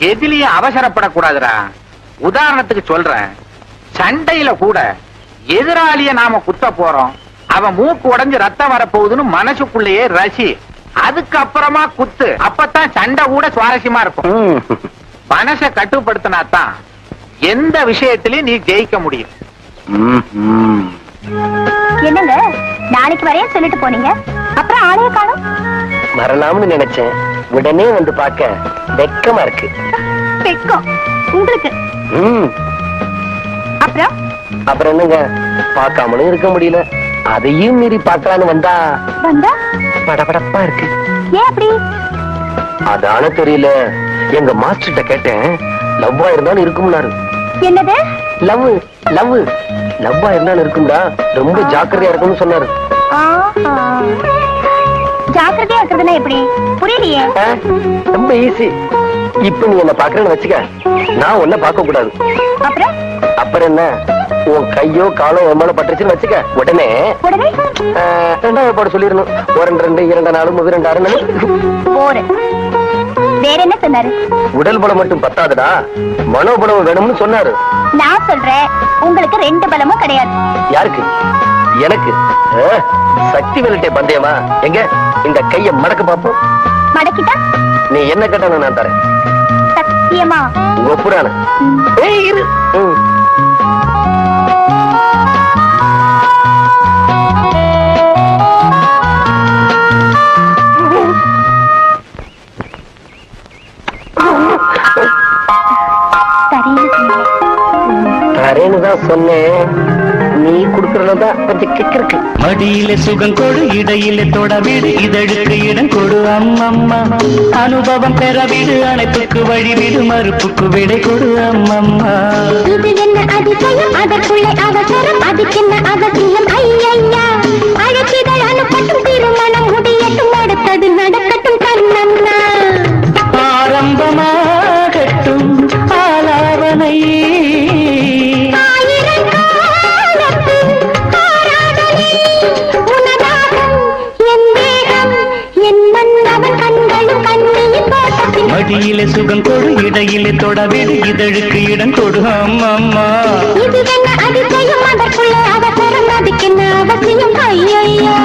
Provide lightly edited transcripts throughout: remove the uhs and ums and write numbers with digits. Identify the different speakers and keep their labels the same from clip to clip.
Speaker 1: எதிலையும் அவசரப்படக்கூடாதுடா. உதாரணத்துக்கு சொல்றேன், சண்டையில கூட எதிராளிய நாம குத்த போறோம், அவன் மூக்கு உடைஞ்சு ரத்தம் வரப்போகுதுன்னு மனசுக்குள்ளேயே ரசி, அதுக்கப்புறமா குத்து. அப்பதான் சண்டை கூட சுவாரஸ்யமா இருக்கும். மனசை கட்டுப்படுத்தினாதான் எந்த விஷயத்திலயும் நீ ஜெயிக்க முடியும்.
Speaker 2: என்னங்க நாளைக்கு வரைய சொல்லிட்டு போனீங்க, அப்புறம் ஆளைய காணோம்.
Speaker 3: வரலாம்னு நினைச்சேன், உடனே வந்து பார்க்க வெக்கமா இருக்கு.
Speaker 2: வெக்கம் உங்களுக்கு? அப்புறம்
Speaker 3: அப்புறம் என்னங்க, பார்க்காமலும் இருக்க முடியல, அதையும் மீறி பார்க்கலான்னு வந்தா படபடப்பா இருக்கு.
Speaker 2: ஏன் அப்படி?
Speaker 3: அதான தெரியல. எங்க மாஸ்டர்கிட்ட கேட்டேன், லவ்வா இருந்தாலும் இருக்கும்னாரு.
Speaker 2: என்னது?
Speaker 3: லவ் லவ் லவ்வா இருந்தாலும் இருக்கும்டா, ரொம்ப ஜாக்கிரதையா இருக்கும்னு சொன்னாரு.
Speaker 2: ஜாக்கிரதையா இருக்கிறதுனா எப்படி புரியலையே.
Speaker 3: ரொம்ப ஈஸி. இப்ப நீ என்ன பாக்குறேன்னு வச்சுக்க, நான் உன்ன பார்க்க கூடாது. அப்புறம் என்ன, உன் கையோ காலோ உன் மேல பட்டுச்சுன்னு வச்சுக்க, உடனே ரெண்டாவது போட சொல்லிடணும். 1 2 2 4 3 2 6
Speaker 2: வேற என்ன சொன்னாரு?
Speaker 3: உடல் பலம் மட்டும் பத்தாதுடா, மனோபலம் வேணும்னு சொன்னாரு.
Speaker 2: நான் சொல்றேன், உங்களுக்கு 2 பலமும் கிடையாது.
Speaker 3: யாருக்கு? எனக்கு. சக்தி வெள்ளட்டே பந்தயமா? எங்க இந்த கைய மடக்க பாப்போம்.
Speaker 2: மடக்கிட்டா
Speaker 3: நீ என்ன கேட்டாலும் நான் தரேன்.
Speaker 2: சத்தியமா?
Speaker 3: ஒப்புறான. இரு. தரேன்னுதான் சொன்னேன், நீ குடுக்கறதான் கொஞ்சம் கிக்கு.
Speaker 4: மடியில சுகம் கொடு, இடையில தொட வீடு, இதழுக்கு இடம் கொடு அம்மம்மா. அனுபவம் பெற வீடு, அணைப்புக்கு வழி வீடு, மறுப்புக்கு விடை கொடு அம்மம்மா.
Speaker 2: இது என்ன அதிசயம், அதற்குள்ளே அவசரம், அதுக்கென்ன அவசியம்? ஐயா அழைச்சிதழ் அனுப்பட்டும், திருமணம் முடியட்டும், அடுத்தது நடக்கட்டும் கண்ணம்மா.
Speaker 4: ஆரம்பமாகட்டும் ஆலாவனை, மடியிலே சுகம் கொடு, இடையிலே தொட வீடு, இதழுக்கு இடம் கொடு அம்மம்மா.
Speaker 2: இது என்ன அதிசயம், அதற்குள்ளே அவசரம், அதுக்கென்ன அவசியம்? ஐயா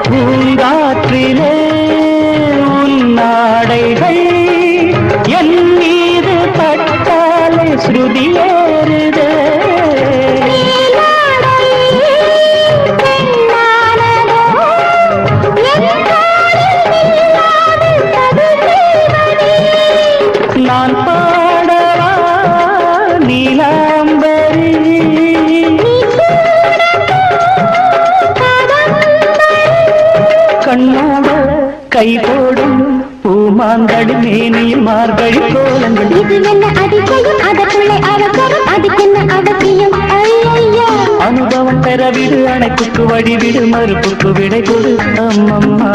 Speaker 4: பூங்காற்றிலே உன்னாடைகள் என் மீது பட்டாலே ஸ்ருதியேறுதே. நான் பாடவா நீலாம்பரி, கண்ணோட கை போடும் பூமாந்தடி மேனியில் மார்கழி கோலங்கள்.
Speaker 2: இது என்ன அதிசயம், அதற்குள்ளே அவசரம், அதுக்கென்ன அவசியம்? ஐயா
Speaker 4: அனுபவம் பெற விடு, அணைப்புக்கு வழி விடு, மறுப்புக்கு விடை கொடு அம்மம்மா.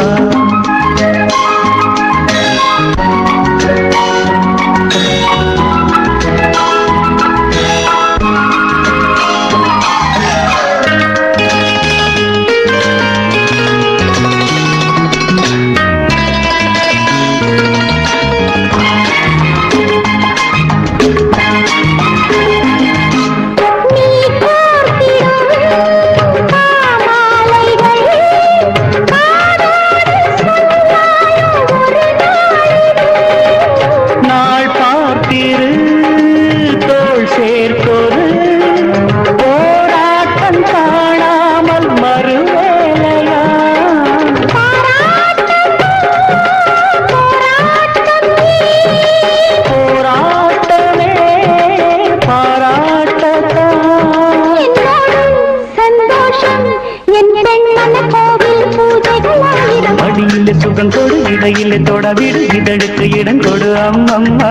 Speaker 4: சுகம் கொடு, இடையிலே தொட விடு, இதழுக்கு இடம் கொடு அம்மம்மா.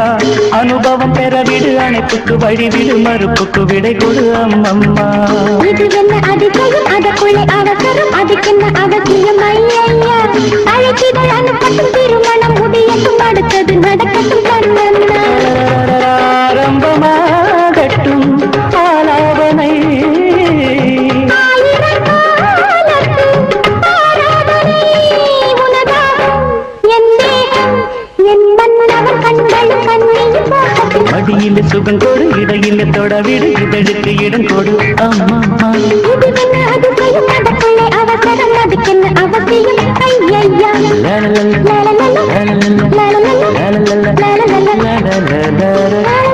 Speaker 4: அனுபவம் பெற விடு, அணைப்புக்கு வழி விடு, மறுப்புக்கு விடை கொடு அம்மம்மா.
Speaker 2: இது என்ன அதிசயம், அதற்குள்ளே அவசரம், அதுக்கென்ன அவசியம்? ஐயா அழைச்சிதழ் அனுப்பட்டும், திருமணம் முடியட்டும், அடுத்தது நடக்கட்டும் கண்ணம்மா.
Speaker 4: சுகம் கொடு இடையில தொட விடு இதழுக்கு இடம் கொடு அம்மம்மா
Speaker 2: இது என்ன அதிசயம் அதற்குள்ளே அவசரம் அதுக்கென்ன அவசியம் ஐயையா
Speaker 4: லாலலல,
Speaker 2: லாலலல,
Speaker 4: லாலலல,
Speaker 2: லாலலல,
Speaker 4: லாலலல,
Speaker 2: லாலலல,
Speaker 4: லாலலல.